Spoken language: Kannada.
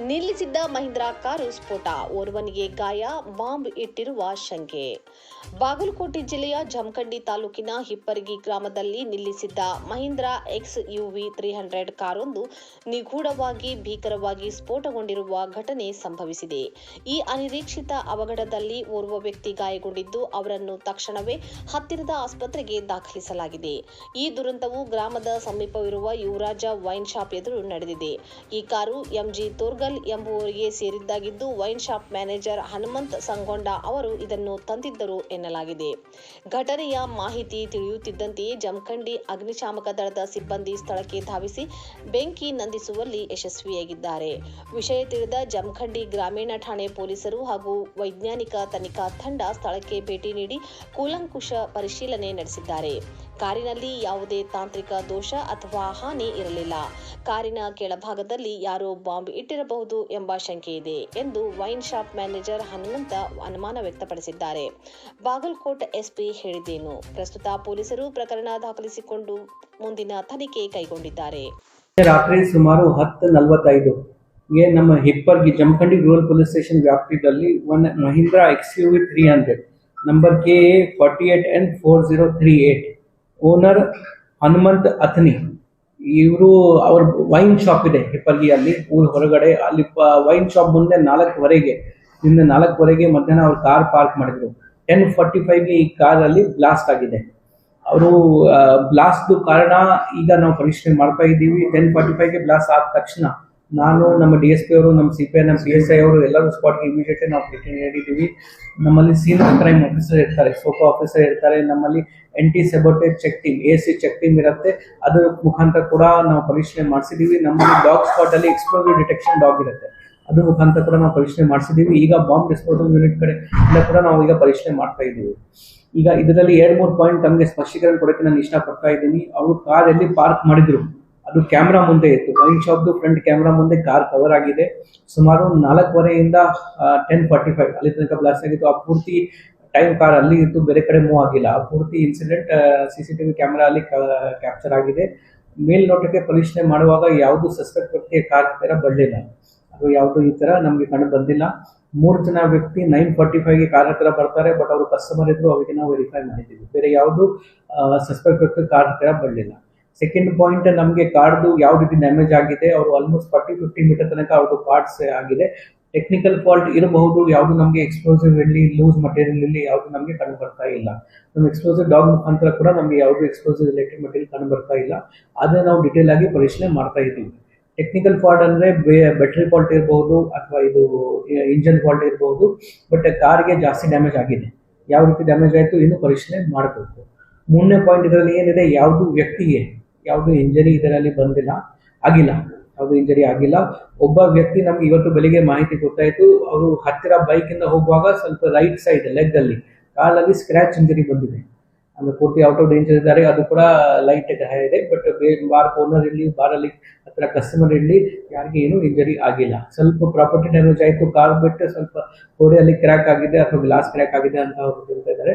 ನಿಲ್ಲಿಸಿದ್ದ ಮಹೀಂದ್ರಾ ಕಾರು ಸ್ಫೋಟ, ಓರ್ವನಿಗೆ ಗಾಯ, ಬಾಂಬ್ ಇಟ್ಟಿರುವ ಶಂಕೆ. ಬಾಗಲಕೋಟೆ ಜಿಲ್ಲೆಯ ಜಮಖಂಡಿ ತಾಲೂಕಿನ ಹಿಪ್ಪರಗಿ ಗ್ರಾಮದಲ್ಲಿ ನಿಲ್ಲಿಸಿದ್ದ ಮಹೀಂದ್ರಾ XUV 300 ಕಾರೊಂದು ನಿಗೂಢವಾಗಿ ಭೀಕರವಾಗಿ ಸ್ಫೋಟಗೊಂಡಿರುವ ಘಟನೆ ಸಂಭವಿಸಿದೆ. ಈ ಅನಿರೀಕ್ಷಿತ ಅವಘಡದಲ್ಲಿ ಓರ್ವ ವ್ಯಕ್ತಿ ಗಾಯಗೊಂಡಿದ್ದು, ಅವರನ್ನು ತಕ್ಷಣವೇ ಹತ್ತಿರದ ಆಸ್ಪತ್ರೆಗೆ ದಾಖಲಿಸಲಾಗಿದೆ. ಈ ದುರಂತವು ಗ್ರಾಮದ ಸಮೀಪವಿರುವ ಯುವರಾಜ ವೈನ್ ಶಾಪ್ ಎದುರು ನಡೆದಿದೆ. ಈ ಕಾರು MG ತೋರ್ಗಲ್ ಎಂಬುವರಿಗೆ ಸೇರಿದ್ದಾಗಿದ್ದು, wine shop manager Hanumanth Sangonda ಅವರು ಇದನ್ನು ತಂದಿದ್ದರು ಎನ್ನಲಾಗಿದೆ. ಘಟನೆಯ ಮಾಹಿತಿ ತಿಳಿಯುತ್ತಿದ್ದಂತೆಯೇ ಜಮಖಂಡಿ ಅಗ್ನಿಶಾಮಕ ದಳದ ಸಿಬ್ಬಂದಿ ಸ್ಥಳಕ್ಕೆ ಧಾವಿಸಿ ಬೆಂಕಿ ನಂದಿಸುವಲ್ಲಿ ಯಶಸ್ವಿಯಾಗಿದ್ದಾರೆ. ವಿಷಯ ತಿಳಿದ ಜಮಖಂಡಿ ಗ್ರಾಮೀಣ ಠಾಣೆ ಪೊಲೀಸರು ಹಾಗೂ ವೈಜ್ಞಾನಿಕ ತನಿಖಾ ತಂಡ ಸ್ಥಳಕ್ಕೆ ಭೇಟಿ ನೀಡಿ ಕೂಲಂಕುಷ ಪರಿಶೀಲನೆ ನಡೆಸಿದ್ದಾರೆ. ಕಾರಿನಲ್ಲಿ ಯಾವುದೇ ತಾಂತ್ರಿಕ ದೋಷ ಅಥವಾ ಹಾನಿ ಇರಲಿಲ್ಲ. ಕಾರಿನ ಕೆಳಭಾಗದಲ್ಲಿ ಯಾರೋ ಬಾಂಬ್ ಇಟ್ಟಿರಬಹುದು ಎಂಬ ಶಂಕೆ ಇದೆ ಎಂದು ವೈನ್ ಶಾಪ್ ಮ್ಯಾನೇಜರ್ ಹನುಮಂತ ಅನುಮಾನ ವ್ಯಕ್ತಪಡಿಸಿದ್ದಾರೆ. ಬಾಗಲಕೋಟ್ SP ಹೇಳಿದ್ದೇನು? ಪ್ರಸ್ತುತ ಪೊಲೀಸರು ಪ್ರಕರಣ ದಾಖಲಿಸಿಕೊಂಡು ಮುಂದಿನ ತನಿಖೆ ಕೈಗೊಂಡಿದ್ದಾರೆ. ರಾತ್ರಿ ಸುಮಾರು 10:45ಗೆ ನಮ್ಮ Hippargi Jamkhandi rural police station ವ್ಯಾಪ್ತಿಯಲ್ಲಿ ಒಂದು Mahindra XUV 300 number KA 48N4038 owner Hanumanth Athani, ಇವರು ಅವ್ರ ವೈನ್ ಶಾಪ್ ಇದೆ ಹಿಪ್ಪರ್ಗಿಯಲ್ಲಿ, ಊರ ಹೊರಗಡೆ. ಅಲ್ಲಿ ವೈನ್ ಶಾಪ್ ಮುಂದೆ 4:15 ಮಧ್ಯಾಹ್ನ ಅವ್ರ ಕಾರ್ ಪಾರ್ಕ್ ಮಾಡಿದ್ರು. 10:45ಗೆ ಈ ಕಾರಲ್ಲಿ ಬ್ಲಾಸ್ಟ್ ಆಗಿದೆ. ಅವರು ಬ್ಲಾಸ್ಟ್ ಕಾರಣ ಈಗ ನಾವು ಪರಿಶೀಲನೆ ಮಾಡ್ತಾ ಇದ್ದೀವಿ. 10:45ಗೆ ಬ್ಲಾಸ್ಟ್ ಆದ ತಕ್ಷಣ ನಾನು, ನಮ್ಮ DSP ಅವರು, ನಮ್ಮ CPI, ನಮ್ಮ PSI ಅವರು ಎಲ್ಲರೂ ಸ್ಪಾಟ್ಗೆ ಇಮಿಡಿಯೇಟ್ಲಿ ನಾವು ಭೇಟಿ ನೀಡಿದ್ದೀವಿ. ನಮ್ಮಲ್ಲಿ ಸೀನಿಯರ್ ಕ್ರೈಮ್ ಆಫೀಸರ್ ಇರ್ತಾರೆ, SOCO ಆಫೀಸರ್ ಇರ್ತಾರೆ, ನಮ್ಮಲ್ಲಿ NT sabotage check team, AC check team ಇರುತ್ತೆ. ಅದರ ಮುಖಾಂತರ ಕೂಡ ನಾವು ಪರಿಶೀಲನೆ ಮಾಡಿಸಿದ್ದೀವಿ. ನಮ್ಮಲ್ಲಿ ಡಾಗ್ ಸ್ಪಾಟ್ ಅಲ್ಲಿ ಎಕ್ಸ್ಪ್ಲೋಸಿವ್ ಡಿಟೆಕ್ಷನ್ ಡಾಗ್ ಇರುತ್ತೆ, ಅದ್ರ ಮುಖಾಂತರ ಕೂಡ ನಾವು ಪರಿಶೀಲನೆ ಮಾಡಿಸಿದ್ದೀವಿ. ಈಗ ಬಾಂಬ್ ಡಿಸ್ಪೋಸಲ್ ಯೂನಿಟ್ ಕಡೆ ಎಲ್ಲ ಕೂಡ ನಾವು ಈಗ ಪರಿಶೀಲನೆ ಮಾಡ್ತಾ ಇದ್ದೀವಿ. ಈಗ ಇದರಲ್ಲಿ 2-3 ಪಾಯಿಂಟ್ ತಮಗೆ ಸ್ಪಷ್ಟೀಕರಣ ಕೊಡೋಕೆ ನಾನು ಇಷ್ಟಪಡ್ತಾ ಇದ್ದೀನಿ. ಅವರು ಕಾರ್ ಎಲ್ಲಿ ಪಾರ್ಕ್ ಮಾಡಿದ್ರು ಅದು ಕ್ಯಾಮ್ರಾ ಮುಂದೆ ಇತ್ತು. ವೈನ್ ಶಾಪ್ದು ಫ್ರಂಟ್ ಕ್ಯಾಮ್ರಾ ಮುಂದೆ ಕಾರ್ ಕವರ್ ಆಗಿದೆ. ಸುಮಾರು 4:15ಯಿಂದ 10:45 ಅಲ್ಲಿ ತನಕ ಬ್ಲಾಸ್ಟ್ ಆಗಿತ್ತು. ಆ ಪೂರ್ತಿ ಟೈಮ್ ಕಾರ್ ಅಲ್ಲಿ ಇತ್ತು, ಬೇರೆ ಕಡೆ ಮೂವ್ ಆಗಿಲ್ಲ. ಆ ಪೂರ್ತಿ ಇನ್ಸಿಡೆಂಟ್ CCTV ಕ್ಯಾಮ್ರಾ ಅಲ್ಲಿ ಕ್ಯಾಪ್ಚರ್ ಆಗಿದೆ. ಮೇಲ್ನೋಟಕ್ಕೆ ಪರಿಶೀಲನೆ ಮಾಡುವಾಗ ಯಾವುದು ಸಸ್ಪೆಕ್ಟ್ ವ್ಯಕ್ತಿಯ ಕಾರ್ ಹತ್ತಿರ ಬರಲಿಲ್ಲ, ಅದು ಯಾವುದು ಈ ತರ ನಮಗೆ ಕಂಡು ಬಂದಿಲ್ಲ. 3 ಜನ ವ್ಯಕ್ತಿ 9:45ಗೆ ಕಾರ್ ಹತ್ರ ಬರ್ತಾರೆ, ಬಟ್ ಅವರು ಕಸ್ಟಮರ್ ಇದ್ರು, ಅವರಿಗೆ ನಾವು ವೆರಿಫೈ ಮಾಡಿದ್ದೀವಿ. ಬೇರೆ ಯಾವುದು ಸಸ್ಪೆಕ್ಟ್ ವ್ಯಕ್ತಿ ಕಾರ್ ಹತ್ತಿರ ಬರಲಿಲ್ಲ. ಸೆಕೆಂಡ್ ಪಾಯಿಂಟ್, ನಮಗೆ ಕಾರ್ದು ಯಾವ ರೀತಿ ಡ್ಯಾಮೇಜ್ ಆಗಿದೆ, ಅವರು ಆಲ್ಮೋಸ್ಟ್ 40-50 ಮೀಟರ್ ತನಕ ಅವ್ರದ್ದು ಪಾರ್ಟ್ಸ್ ಆಗಿದೆ. ಟೆಕ್ನಿಕಲ್ ಫಾಲ್ಟ್ ಇರಬಹುದು, ಯಾವುದು ನಮಗೆ ಎಕ್ಸ್ಪ್ಲೋಸಿವ್ ಇರಲಿ, ಲೂಸ್ ಮಟೀರಿಯಲ್ ಇರಲಿ, ಯಾವುದು ನಮಗೆ ಕಂಡು ಬರ್ತಾ ಇಲ್ಲ. ನಮ್ಮ ಎಕ್ಸ್ಪ್ಲೋಸಿವ್ ಡಾಗ್ ಮುಖಾಂತರ ಕೂಡ ನಮಗೆ ಯಾವುದು ಎಕ್ಸ್ಪ್ಲೋಸಿವ್ ರಿಲೇಟೆಡ್ ಮಟೀರಿಯಲ್ ಕಂಡು ಬರ್ತಾ ಇಲ್ಲ. ಅದೇ ನಾವು ಡಿಟೇಲ್ ಆಗಿ ಪರಿಶೀಲನೆ ಮಾಡ್ತಾ ಇದ್ದೀವಿ. ಟೆಕ್ನಿಕಲ್ ಫಾಲ್ಟ್ ಅಂದ್ರೆ ಬ್ಯಾಟರಿ ಫಾಲ್ಟ್ ಇರಬಹುದು ಅಥವಾ ಇದು ಇಂಜನ್ ಫಾಲ್ಟ್ ಇರಬಹುದು, ಬಟ್ ಕಾರ್ಗೆ ಜಾಸ್ತಿ ಡ್ಯಾಮೇಜ್ ಆಗಿದೆ. ಯಾವ ರೀತಿ ಡ್ಯಾಮೇಜ್ ಆಯಿತು ಇನ್ನು ಪರಿಶೀಲನೆ ಮಾಡಬೇಕು. 3ನೇ ಪಾಯಿಂಟ್ ಇದರಲ್ಲಿ ಏನಿದೆ, ಯಾವುದು ವ್ಯಕ್ತಿಗೆ ಯಾವುದು ಇಂಜರಿ ಇದರಲ್ಲಿ ಆಗಿಲ್ಲ, ಯಾವುದು ಇಂಜರಿ ಆಗಿಲ್ಲ. ಒಬ್ಬ ವ್ಯಕ್ತಿ ನಮ್ಗೆ ಇವತ್ತು ಬೆಳಿಗ್ಗೆ ಮಾಹಿತಿ ಗೊತ್ತಾಯಿತು, ಅವರು ಹತ್ತಿರ ಬೈಕಿಂದ ಹೋಗುವಾಗ ಸ್ವಲ್ಪ ರೈಟ್ ಸೈಡ್ ಲೆಗ್ ಅಲ್ಲಿ ಕಾಲಲ್ಲಿ ಸ್ಕ್ರಾಚ್ ಇಂಜರಿ ಬಂದಿದೆ. ಅಂದ್ರೆ ಪೂರ್ತಿ ಔಟ್ ಆಫ್ ಡೇಂಜರ್ ಇದ್ದಾರೆ, ಅದು ಕೂಡ ಲೈಟ್ ಗಾಯ ಇದೆ. ಬಟ್ ಬಾರ್ ಓನರ್ ಇರಲಿ, ಬಾರಲ್ಲಿ ಹತ್ತಿರ ಕಸ್ಟಮರ್ ಇರಲಿ, ಯಾರಿಗೆ ಏನು ಇಂಜರಿ ಆಗಿಲ್ಲ. ಸ್ವಲ್ಪ ಪ್ರಾಪರ್ಟಿ ಡ್ಯಾಮೇಜ್ ಆಯಿತು, ಕಾರ್ ಬಿಟ್ಟು ಸ್ವಲ್ಪ ಗೋಡೆಯಲ್ಲಿ ಕ್ರ್ಯಾಕ್ ಆಗಿದೆ ಅಥವಾ ಗ್ಲಾಸ್ ಕ್ರ್ಯಾಕ್ ಆಗಿದೆ ಅಂತ ಅವರು ಹೇಳ್ತಾ ಇದ್ದಾರೆ.